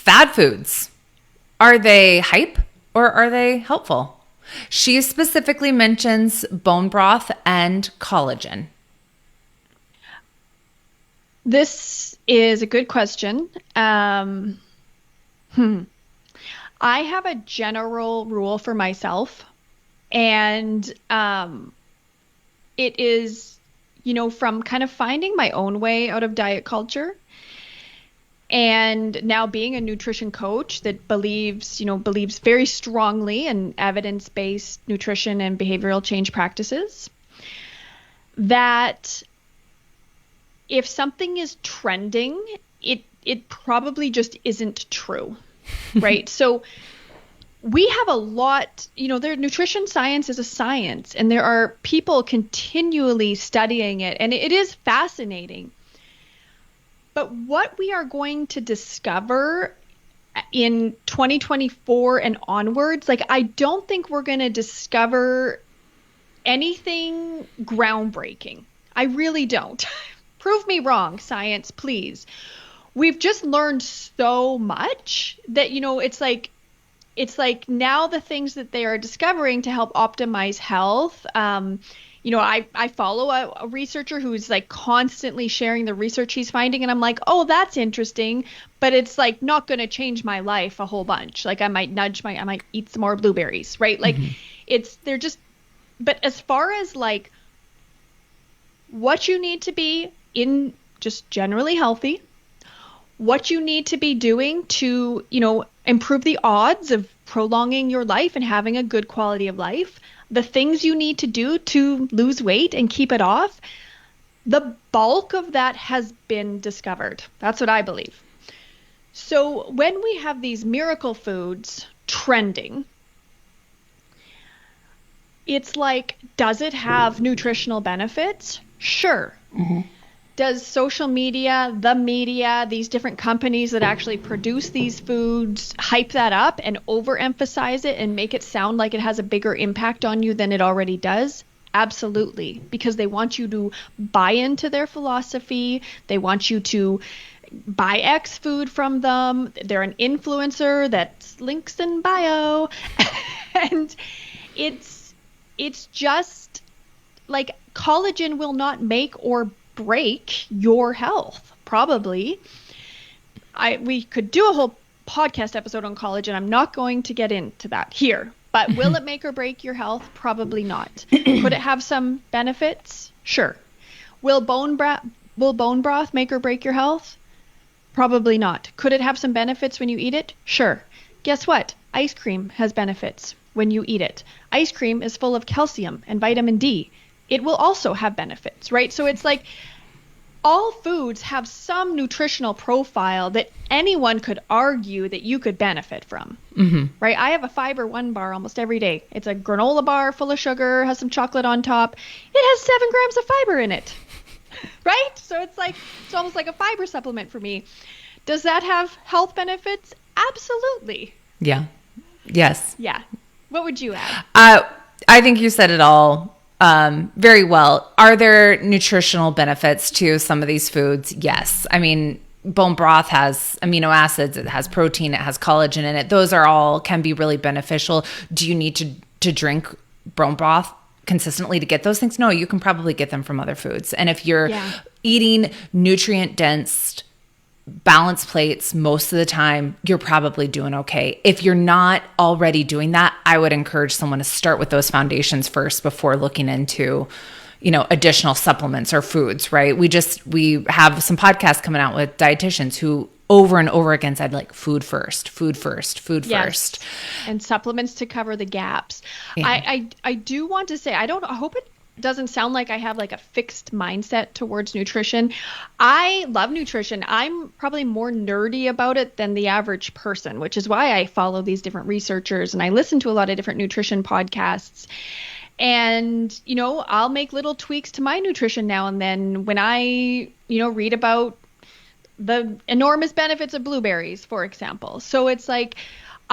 Fad foods. Are they hype or are they helpful? She specifically mentions bone broth and collagen. This is a good question. I have a general rule for myself, and it is, from kind of finding my own way out of diet culture and now being a nutrition coach that believes very strongly in evidence-based nutrition and behavioral change practices, that if something is trending, it probably just isn't true, right? So we have a lot, nutrition science is a science, and there are people continually studying it, and it is fascinating. But what we are going to discover in 2024 and onwards, I don't think we're going to discover anything groundbreaking. I really don't. Prove me wrong, science, please. We've just learned so much that, it's like now the things that they are discovering to help optimize health. I follow a researcher who's constantly sharing the research he's finding, and I'm like, oh, that's interesting, but it's not going to change my life a whole bunch. I might eat some more blueberries, right? But as far as what you need to be in just generally healthy, what you need to be doing to, improve the odds of prolonging your life and having a good quality of life, the things you need to do to lose weight and keep it off, the bulk of that has been discovered. That's what I believe. So when we have these miracle foods trending, it's does it have nutritional benefits? Sure. Mm-hmm. Does social media, the media, these different companies that actually produce these foods hype that up and overemphasize it and make it sound like it has a bigger impact on you than it already does? Absolutely. Because they want you to buy into their philosophy. They want you to buy X food from them. They're an influencer that's links in bio. And it's just collagen will not make or break your health, probably. We could do a whole podcast episode on collagen. I'm not going to get into that here, but will it make or break your health? Probably not. Could it have some benefits? Sure. Will bone broth make or break your health? Probably not. Could it have some benefits when you eat it? Sure. Guess what? Ice cream has benefits when you eat it. Ice cream is full of calcium and vitamin D. It will also have benefits, right? So it's all foods have some nutritional profile that anyone could argue that you could benefit from, right? I have a Fiber One bar almost every day. It's a granola bar full of sugar, has some chocolate on top. It has 7 grams of fiber in it, right? So it's almost like a fiber supplement for me. Does that have health benefits? Absolutely. Yeah. Yes. Yeah. What would you add? I think you said it all very well. Are there nutritional benefits to some of these foods? Yes. I mean, bone broth has amino acids, it has protein, it has collagen in it. Those are all can be really beneficial. Do you need to drink bone broth consistently to get those things? No, you can probably get them from other foods. And if you're eating nutrient dense balanced plates most of the time, you're probably doing okay. If you're not already doing that, I would encourage someone to start with those foundations first before looking into, additional supplements or foods, right? We have some podcasts coming out with dietitians who over and over again said food first, food first, food first. And supplements to cover the gaps. Yeah. I do want to say, I hope it doesn't sound like I have a fixed mindset towards nutrition. I love nutrition. I'm probably more nerdy about it than the average person, which is why I follow these different researchers and I listen to a lot of different nutrition podcasts. And, I'll make little tweaks to my nutrition now and then when I, read about the enormous benefits of blueberries, for example. So it's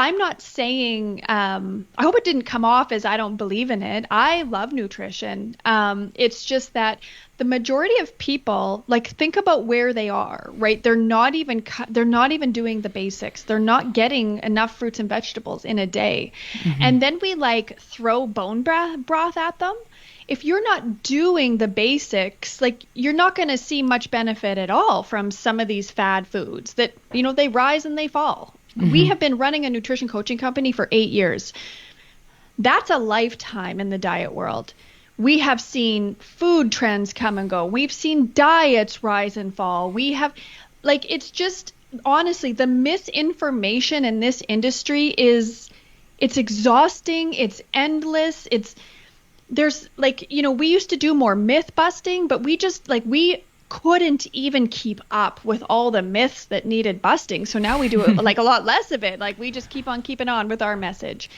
I'm not saying, I hope it didn't come off as I don't believe in it. I love nutrition. It's just that the majority of people, like, think about where they are, right? They're not even doing the basics. They're not getting enough fruits and vegetables in a day. And then we like throw bone broth at them. If you're not doing the basics, like, you're not going to see much benefit at all from some of these fad foods that, they rise and they fall. We have been running a nutrition coaching company for 8 years. That's a lifetime in the diet world. We have seen food trends come and go. We've seen diets rise and fall. We have, like, it's just, honestly, the misinformation in this industry it's exhausting. It's endless. There's like, we used to do more myth busting, but we couldn't even keep up with all the myths that needed busting. So now we do like a lot less of it. Like, we just keep on keeping on with our message.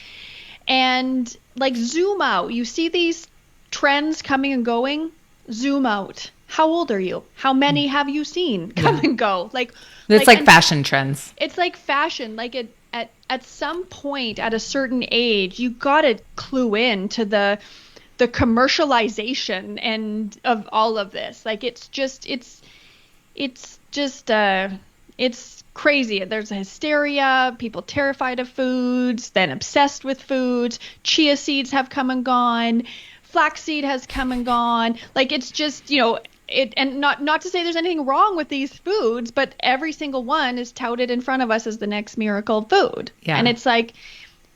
And like, zoom out. You see these trends coming and going, zoom out. How old are you? How many have you seen come and go? It's like fashion trends. It's like fashion. Like, at some point, at a certain age, you got to clue in to the commercialization and of all of this. Like, it's crazy. There's a hysteria, people terrified of foods, then obsessed with foods. Chia seeds have come and gone. Flaxseed has come and gone. Like, it's just, and not to say there's anything wrong with these foods, but every single one is touted in front of us as the next miracle food. Yeah. And it's like,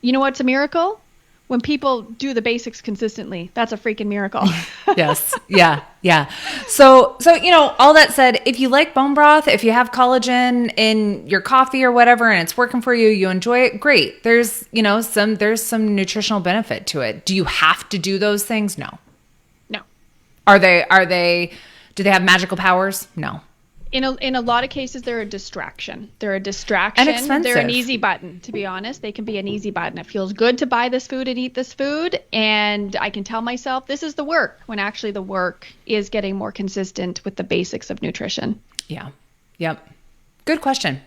what's a miracle? When people do the basics consistently, that's a freaking miracle. Yes. Yeah. Yeah. So, all that said, if you like bone broth, if you have collagen in your coffee or whatever, and it's working for you, you enjoy it, great. There's some nutritional benefit to it. Do you have to do those things? No. No. Do they have magical powers? No. In a lot of cases, they're a distraction. They're a distraction. And expensive. They're an easy button, to be honest. They can be an easy button. It feels good to buy this food and eat this food. And I can tell myself this is the work, when actually the work is getting more consistent with the basics of nutrition. Yeah. Yep. Good question.